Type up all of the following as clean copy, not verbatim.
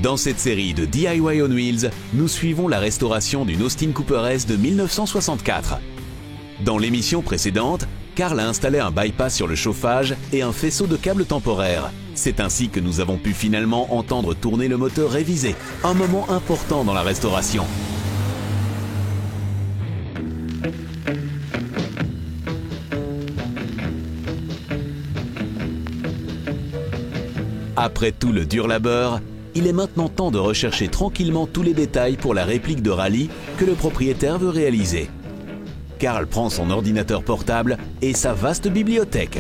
Dans cette série de DIY on Wheels, nous suivons la restauration d'une Austin Cooper S de 1964. Dans l'émission précédente, Carl a installé un bypass sur le chauffage et un faisceau de câbles temporaires. C'est ainsi que nous avons pu finalement entendre tourner le moteur révisé, un moment important dans la restauration. Après tout le dur labeur, il est maintenant temps de rechercher tranquillement tous les détails pour la réplique de rallye que le propriétaire veut réaliser. Carl prend son ordinateur portable et sa vaste bibliothèque.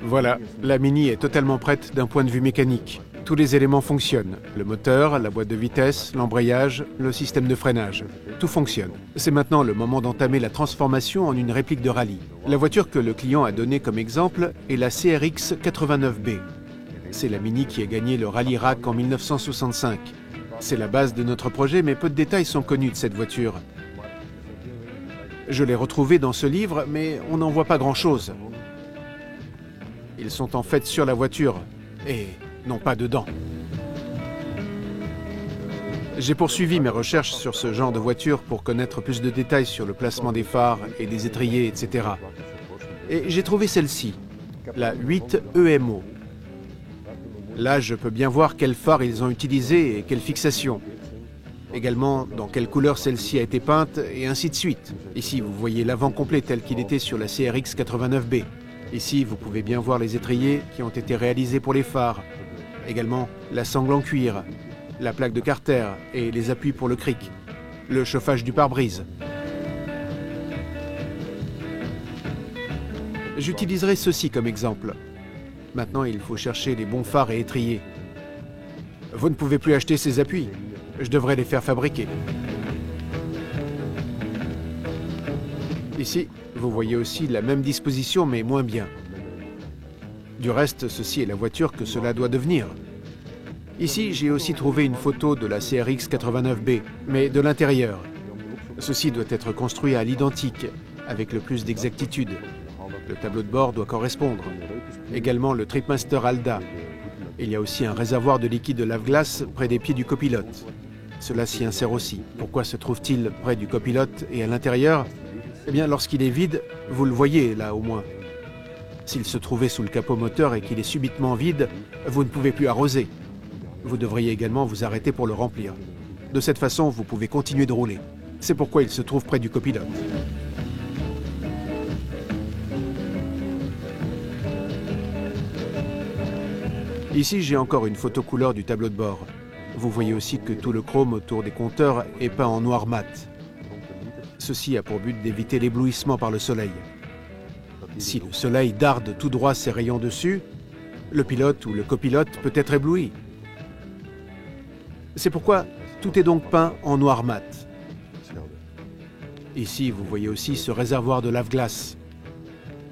Voilà, la Mini est totalement prête d'un point de vue mécanique. Tous les éléments fonctionnent. Le moteur, la boîte de vitesse, l'embrayage, le système de freinage. Tout fonctionne. C'est maintenant le moment d'entamer la transformation en une réplique de rallye. La voiture que le client a donnée comme exemple est la CRX 89B. C'est la Mini qui a gagné le Rallye Rack en 1965. C'est la base de notre projet, mais peu de détails sont connus de cette voiture. Je l'ai retrouvée dans ce livre, mais on n'en voit pas grand-chose. Ils sont en fait sur la voiture, et non pas dedans. J'ai poursuivi mes recherches sur ce genre de voiture pour connaître plus de détails sur le placement des phares et des étriers, etc. Et j'ai trouvé celle-ci, la 8 EMO. Là, je peux bien voir quels phares ils ont utilisés et quelle fixation. Également, dans quelle couleur celle-ci a été peinte, et ainsi de suite. Ici, vous voyez l'avant complet tel qu'il était sur la CRX 89B. Ici, vous pouvez bien voir les étriers qui ont été réalisés pour les phares. Également, la sangle en cuir, la plaque de carter et les appuis pour le cric. Le chauffage du pare-brise. J'utiliserai ceci comme exemple. Maintenant, il faut chercher les bons phares et étriers. Vous ne pouvez plus acheter ces appuis. Je devrais les faire fabriquer. Ici, vous voyez aussi la même disposition, mais moins bien. Du reste, ceci est la voiture que cela doit devenir. Ici, j'ai aussi trouvé une photo de la CRX 89B, mais de l'intérieur. Ceci doit être construit à l'identique, avec le plus d'exactitude. Le tableau de bord doit correspondre. Également le Tripmaster Alda. Il y a aussi un réservoir de liquide de lave-glace près des pieds du copilote. Cela s'y insère aussi. Pourquoi se trouve-t-il près du copilote et à l'intérieur ? Eh bien, lorsqu'il est vide, vous le voyez là au moins. S'il se trouvait sous le capot moteur et qu'il est subitement vide, vous ne pouvez plus arroser. Vous devriez également vous arrêter pour le remplir. De cette façon, vous pouvez continuer de rouler. C'est pourquoi il se trouve près du copilote. Ici, j'ai encore une photo couleur du tableau de bord. Vous voyez aussi que tout le chrome autour des compteurs est peint en noir mat. Ceci a pour but d'éviter l'éblouissement par le soleil. Si le soleil darde tout droit ses rayons dessus, le pilote ou le copilote peut être ébloui. C'est pourquoi tout est donc peint en noir mat. Ici, vous voyez aussi ce réservoir de lave-glace.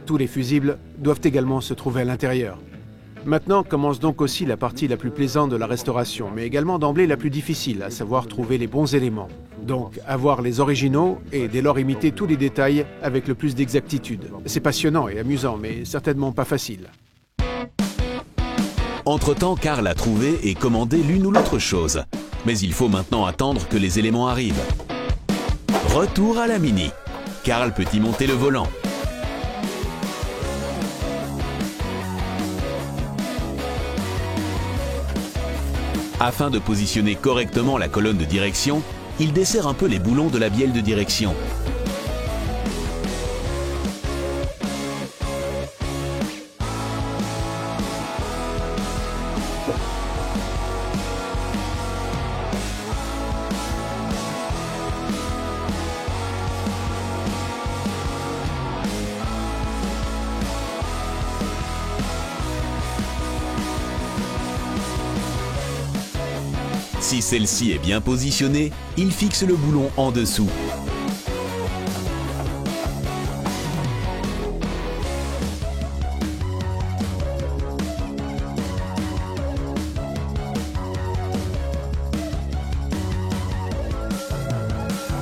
Tous les fusibles doivent également se trouver à l'intérieur. Maintenant commence donc aussi la partie la plus plaisante de la restauration, mais également d'emblée la plus difficile, à savoir trouver les bons éléments. Donc, avoir les originaux et dès lors imiter tous les détails avec le plus d'exactitude. C'est passionnant et amusant, mais certainement pas facile. Entre-temps, Carl a trouvé et commandé l'une ou l'autre chose. Mais il faut maintenant attendre que les éléments arrivent. Retour à la Mini. Carl peut y monter le volant. Afin de positionner correctement la colonne de direction, il desserre un peu les boulons de la bielle de direction. Si celle-ci est bien positionnée, il fixe le boulon en dessous.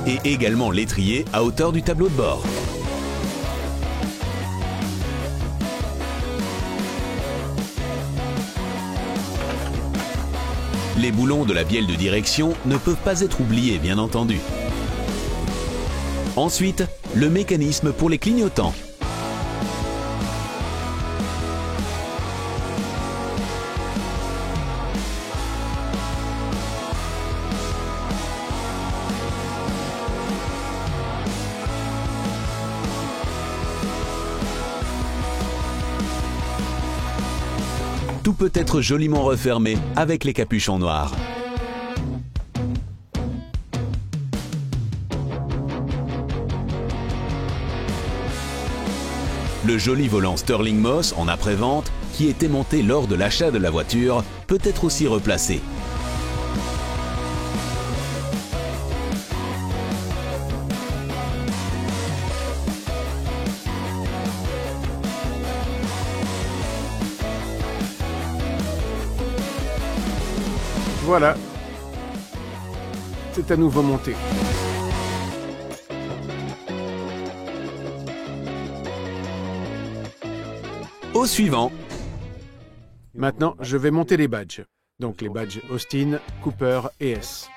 Et également l'étrier à hauteur du tableau de bord. Les boulons de la bielle de direction ne peuvent pas être oubliés, bien entendu. Ensuite, le mécanisme pour les clignotants. Tout peut être joliment refermé avec les capuchons noirs. Le joli volant Sterling Moss en après-vente, qui était monté lors de l'achat de la voiture, peut être aussi replacé. Voilà. C'est à nouveau monté. Au suivant. Maintenant, je vais monter les badges. Donc les badges Austin, Cooper et S.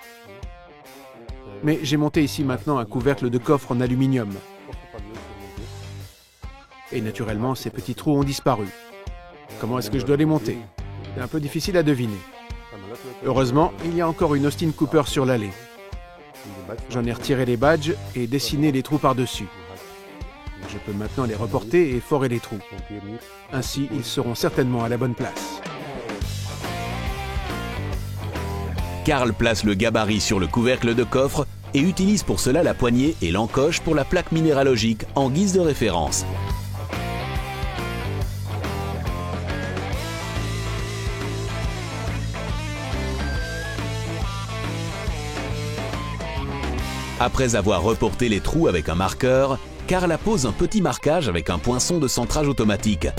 Mais j'ai monté ici maintenant un couvercle de coffre en aluminium. Et naturellement, ces petits trous ont disparu. Comment est-ce que je dois les monter? C'est un peu difficile à deviner. Heureusement, il y a encore une Austin Cooper sur l'allée. J'en ai retiré les badges et dessiné les trous par-dessus. Je peux maintenant les reporter et forer les trous. Ainsi, ils seront certainement à la bonne place. Carl place le gabarit sur le couvercle de coffre et utilise pour cela la poignée et l'encoche pour la plaque minéralogique en guise de référence. Après avoir reporté les trous avec un marqueur, Carl appose un petit marquage avec un poinçon de centrage automatique.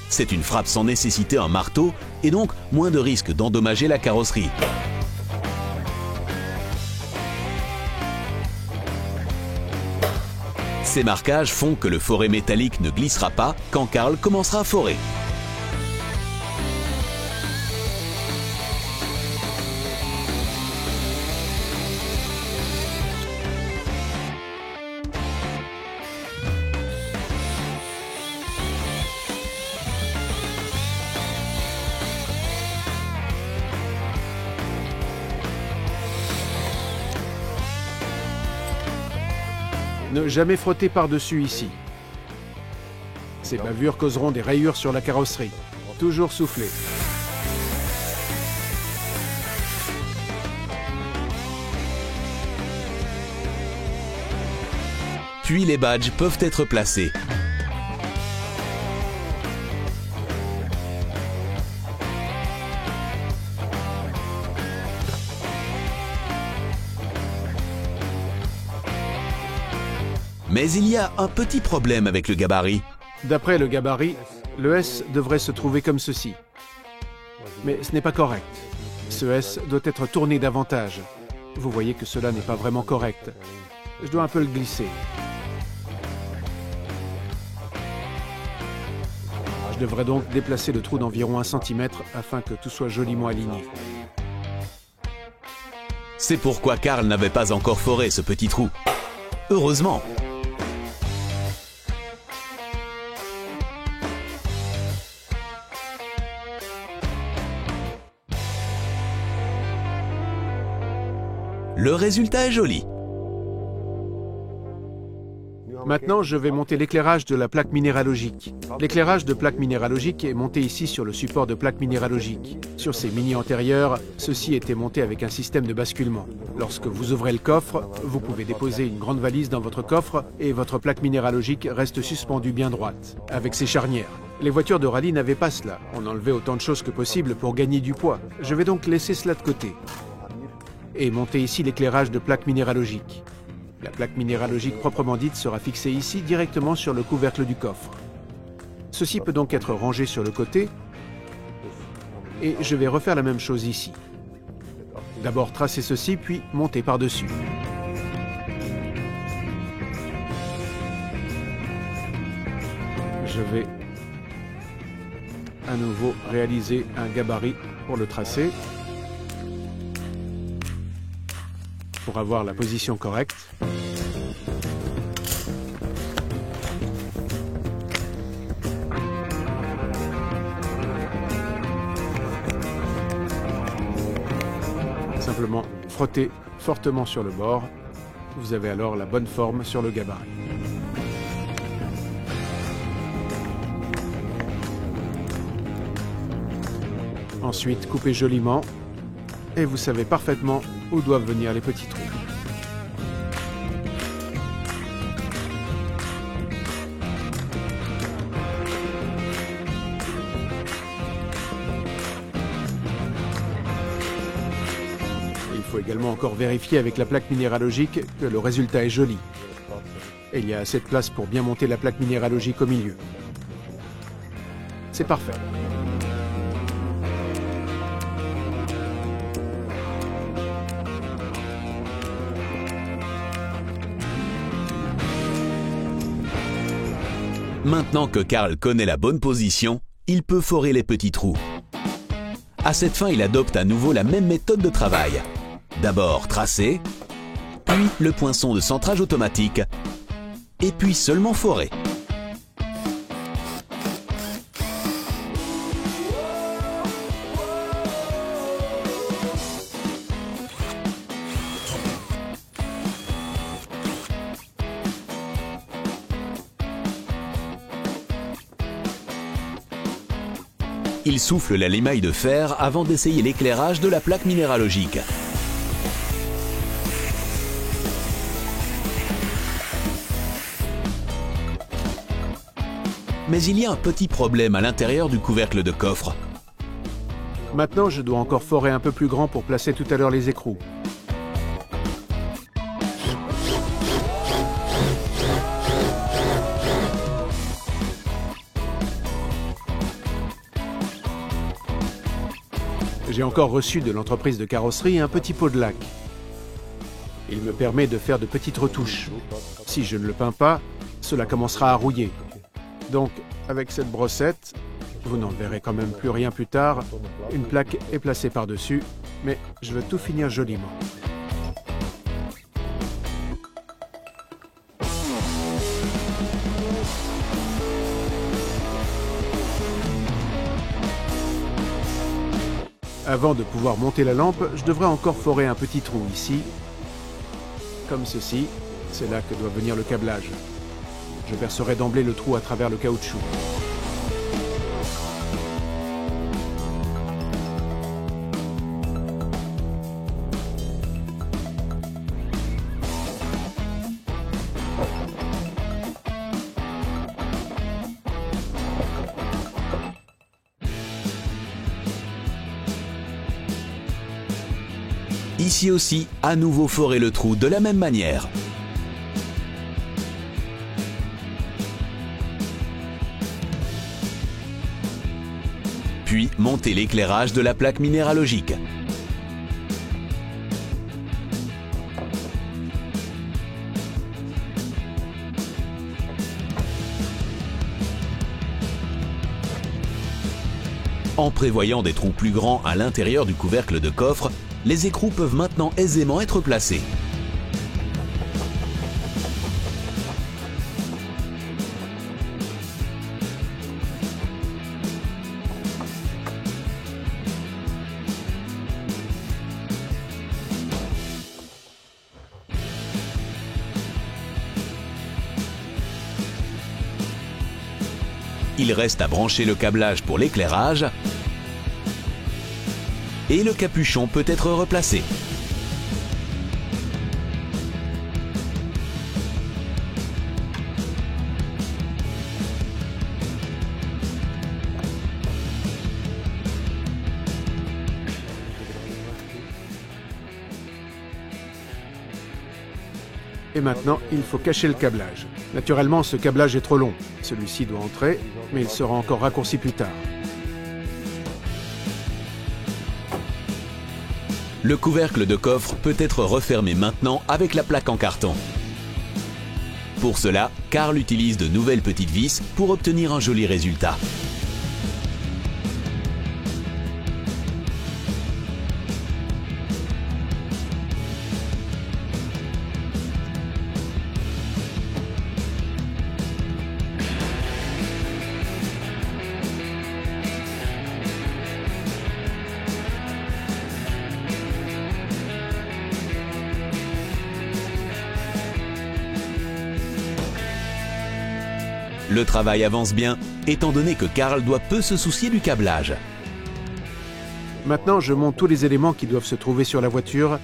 C'est une frappe sans nécessiter un marteau et donc moins de risque d'endommager la carrosserie. Ces marquages font que le foret métallique ne glissera pas quand Carl commencera à forer. Ne jamais frotter par-dessus ici. Ces bavures causeront des rayures sur la carrosserie. Toujours souffler. Puis les badges peuvent être placés. Mais il y a un petit problème avec le gabarit. D'après le gabarit, le S devrait se trouver comme ceci. Mais ce n'est pas correct. Ce S doit être tourné davantage. Vous voyez que cela n'est pas vraiment correct. Je dois un peu le glisser. Je devrais donc déplacer le trou d'environ 1 cm afin que tout soit joliment aligné. C'est pourquoi Carl n'avait pas encore foré ce petit trou. Heureusement. Le résultat est joli. Maintenant, je vais monter l'éclairage de la plaque minéralogique. L'éclairage de plaque minéralogique est monté ici sur le support de plaque minéralogique. Sur ces mini antérieurs, ceci était monté avec un système de basculement. Lorsque vous ouvrez le coffre, vous pouvez déposer une grande valise dans votre coffre et votre plaque minéralogique reste suspendue bien droite, avec ses charnières. Les voitures de rallye n'avaient pas cela. On enlevait autant de choses que possible pour gagner du poids. Je vais donc laisser cela de côté. Et monter ici l'éclairage de plaque minéralogique. La plaque minéralogique proprement dite sera fixée ici directement sur le couvercle du coffre. Ceci peut donc être rangé sur le côté et je vais refaire la même chose ici. D'abord tracer ceci puis monter par-dessus. Je vais à nouveau réaliser un gabarit pour le tracer. pour avoir la position correcte. Simplement frottez fortement sur le bord. Vous avez alors la bonne forme sur le gabarit. Ensuite, coupez joliment et vous savez parfaitement où doivent venir les petits trous. Il faut également encore vérifier avec la plaque minéralogique que le résultat est joli. Et il y a assez de place pour bien monter la plaque minéralogique au milieu. C'est parfait. Maintenant que Carl connaît la bonne position, il peut forer les petits trous. À cette fin, il adopte à nouveau la même méthode de travail. D'abord tracer, puis le poinçon de centrage automatique, et puis seulement forer. Il souffle la limaille de fer avant d'essayer l'éclairage de la plaque minéralogique. Mais il y a un petit problème à l'intérieur du couvercle de coffre. Maintenant, je dois encore forer un peu plus grand pour placer tout à l'heure les écrous. J'ai encore reçu de l'entreprise de carrosserie un petit pot de lac. Il me permet de faire de petites retouches. Si je ne le peins pas, cela commencera à rouiller. Donc, avec cette brossette, vous n'en verrez quand même plus rien plus tard. Une plaque est placée par-dessus, mais je veux tout finir joliment. Avant de pouvoir monter la lampe, je devrais encore forer un petit trou ici, comme ceci. C'est là que doit venir le câblage. Je percerai d'emblée le trou à travers le caoutchouc. Ici aussi, à nouveau forer le trou de la même manière. Puis monter l'éclairage de la plaque minéralogique. En prévoyant des trous plus grands à l'intérieur du couvercle de coffre, les écrous peuvent maintenant aisément être placés. Il reste à brancher le câblage pour l'éclairage et le capuchon peut être replacé. Et maintenant, il faut cacher le câblage. Naturellement, ce câblage est trop long. Celui-ci doit entrer, mais il sera encore raccourci plus tard. Le couvercle de coffre peut être refermé maintenant avec la plaque en carton. Pour cela, Carl utilise de nouvelles petites vis pour obtenir un joli résultat. Le travail avance bien, étant donné que Karl doit peu se soucier du câblage. Maintenant, je monte tous les éléments qui doivent se trouver sur la voiture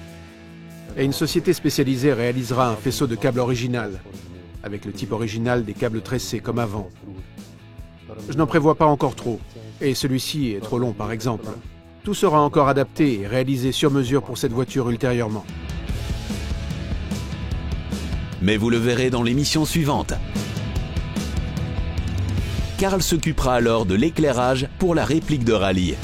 et une société spécialisée réalisera un faisceau de câbles original, avec le type original des câbles tressés comme avant. Je n'en prévois pas encore trop, et celui-ci est trop long par exemple. Tout sera encore adapté et réalisé sur mesure pour cette voiture ultérieurement. Mais vous le verrez dans l'émission suivante. Karl s'occupera alors de l'éclairage pour la réplique de rallye.